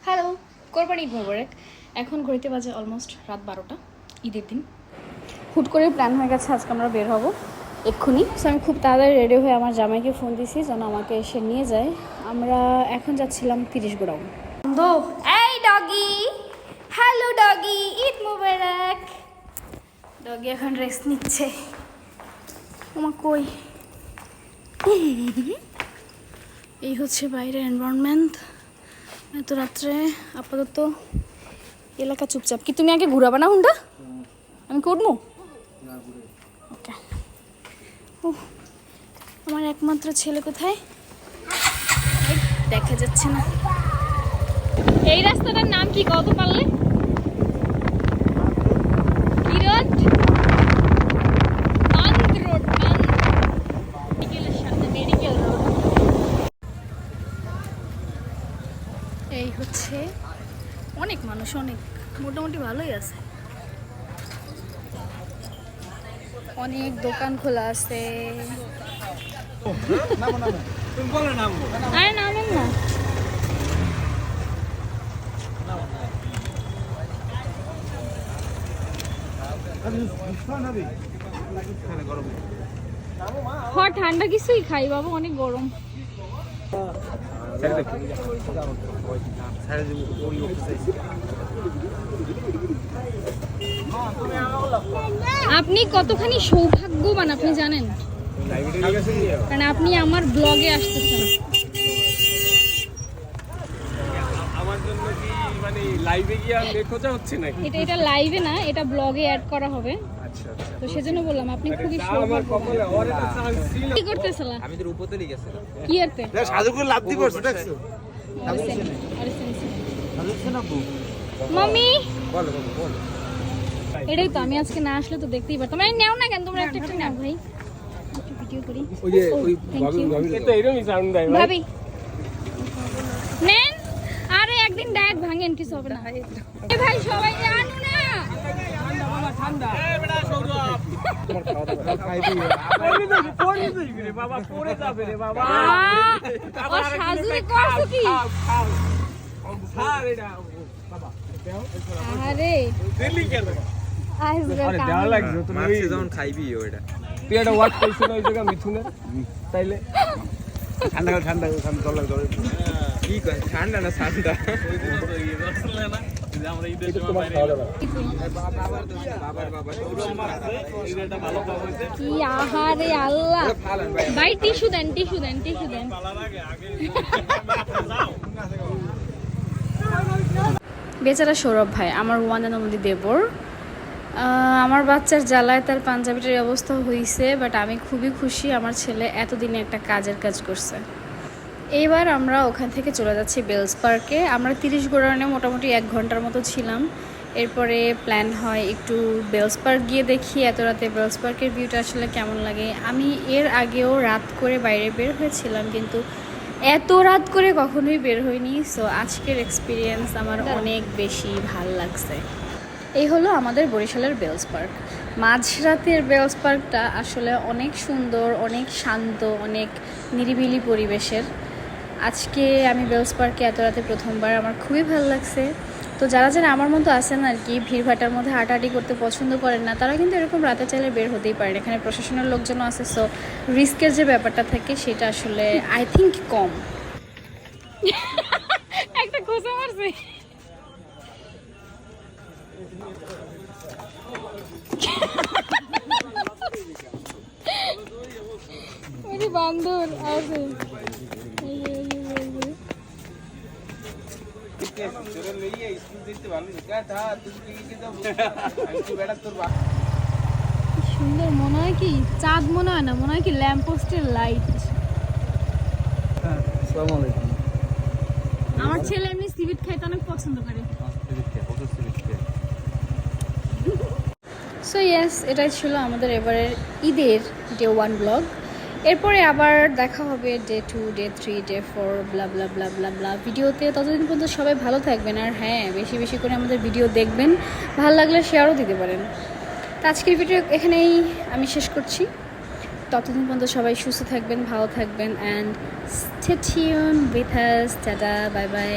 Hello, কোরবানি ঈদ মোবারক। এখন ঘড়িতে বাজে অলমোস্ট রাত 12টা, ঈদের দিন। হুট করে প্ল্যান হয়ে গেছে আজকে আমরা বের হব এক্ষুনি। সো আমি খুব তাড়াতাড়ি রেডি হয়ে আমার জামাইকে ফোন দিছি যেন আমাকে এসে নিয়ে যায়। আমরা এখন যাচ্ছিলাম 30 গোডাউন। এই ডগি, হ্যালো ডগি, ঈদ মোবারক। ডগি এখন রেস্ট নিচ্ছে। ওমা কই, এই হচ্ছে বাইরের এনভায়রনমেন্ট এত রাত্রে। আপাতত এলাকা চুপচাপ। কি তুমি আগে ঘুরাবা না হুন্ডা? আমি করবো। ওকে। ও, আমার একমাত্র ছেলে কোথায়? দেখা যাচ্ছে না। এই রাস্তাটার নাম কি কত পারলে? কি রোড? বান্দ রোড। মেডিকেলের সামনে মেডিকেল রোড। এই হচ্ছে অনেক মানুষ, অনেক মোটামুটি ভালোই আছে। অনেক দোকান খোলা আছে। আরে নামেন না। ঠান্ডা কিছুই খাই বাবা, অনেক গরম। আপনি কতখানি সৌভাগ্যবান আপনি জানেন, কারণ আপনি আমার ব্লগে আসতেছেন। আমার জন্য কি মানে লাইভে গিয়ে আর লেখা হচ্ছে নাকি? এটা লাইভে না, এটা ব্লগে অ্যাড করা হবে। আচ্ছা তো সেজন্য বললাম আপনি খুবই আমার সৌভাগ্যবান। কপালে ওর একটা চান্স ছিল। কি করতেছলা? আমি তোর উপর তলি গেছে কি করতে? সাজু করে লাভ দি করছ দেখছো মাম্মি, বলো বাবু বলো এটাই তো আমি আজকে না আসলে তো দেখতেই পারতাম। এই নেও না কেন তোমরা, একটা একটা নাও ভাই, একটু ভিডিও করি। ওই যে ওই Thank you. এটা এরকমই সাউন্ড দেয় ভাই। ভাবি নেন, আরে একদিন ডায়েট ভাঙেন, কিছু হবে না। এ ভাই সবাই জানো না, ঠান্ডা এ বেটা সৌরভ খাই দিই পড়ে যাবে রে বাবা, পড়ে যাবে রে বাবা। ও সাজুরে করছো কি? খাও স্যার এটা বাবা আরে দিল্লি কেন? আইসবে আরে কাম। দেওয়া লাগবে তুমি মার্কসে যখন খাইবি ওইটা তুই একটা ওয়াট কইছ না ওই জায়গা মিথুনের তাইলে ঠান্ডা ঠান্ডা জল লাগে কি কয় ঠান্ডা না ঠান্ডা কি আহারে আল্লাহ। ভাই টিস্যু দেন, টিস্যু দেন, টিস্যু দেন। বেচারা সৌরভ ভাই, আমার ওয়ান অ্যান্ড অনলি দেবর। আমার বাচ্চার জ্বালায় তার পাঞ্জাবিটার অবস্থা হয়েছে, বাট আমি খুবই খুশি আমার ছেলে এতদিনে একটা কাজের কাজ করছে। এইবার আমরা ওখান থেকে চলে যাচ্ছি বেলস পার্কে। আমরা 30 গোডাউনে মোটামুটি 1 ঘন্টার মতো ছিলাম। এরপরে প্ল্যান হয় একটু বেলস পার্ক গিয়ে দেখি এত রাতে বেলস পার্কের ভিউটা আসলে কেমন লাগে। আমি এর আগেও রাত করে বাইরে বের হয়েছিলাম, কিন্তু এত রাত করে কখনোই বের হইনি। সো আজকের এক্সপিরিয়েন্স আমার অনেক বেশি ভাল লাগছে। এই হলো আমাদের বরিশালের বেলস পার্ক। মাঝরাতের বেলস পার্কটা আসলে অনেক সুন্দর, অনেক শান্ত, অনেক নিরিবিলি পরিবেশের। আজকে আমি বেলস পার্কে এত রাতে প্রথমবার, আমার খুবই ভালো লাগছে। তো যারা যারা আমার মতো আছেন আর কি, ভিড়ভাটার মধ্যে হাঁটাহাঁটি করতে পছন্দ করেন না, তারা কিন্তু এরকম রাতে চাইলে বের হতেই পারেন। এখানে প্রশাসনের লোকজনও আছে, সো রিস্কের যে ব্যাপারটা থাকে সেটা আসলে আই থিঙ্ক কম। একটা খোঁজা মারছে। বান্দর আছে। সুন্দর, মনে হয় কি চাঁদ, মনে হয় না, মনে হয় কি ল্যাম্প পোস্টের লাইট। আমার ছেলে এমনি সিভিট খাইতে অনেক পছন্দ করে। সো ইয়েস, এটাই ছিল আমাদের এবারের ঈদের ডে 1 ব্লগ। এরপরে আবার দেখা হবে ডে 2, ডে 3, ডে 4 ব্লা ব্লা ব্লা ব্লা ব্লা ভিডিওতে। ততদিন পর্যন্ত সবাই ভালো থাকবেন, আর হ্যাঁ, বেশি বেশি করে আমাদের ভিডিও দেখবেন, ভালো লাগলে শেয়ারও দিতে পারেন। তো আজকের ভিডিও এখানেই আমি শেষ করছি। ততদিন পর্যন্ত সবাই সুস্থ থাকবেন, ভালো থাকবেন, and stay tune with us. Tata, bye bye.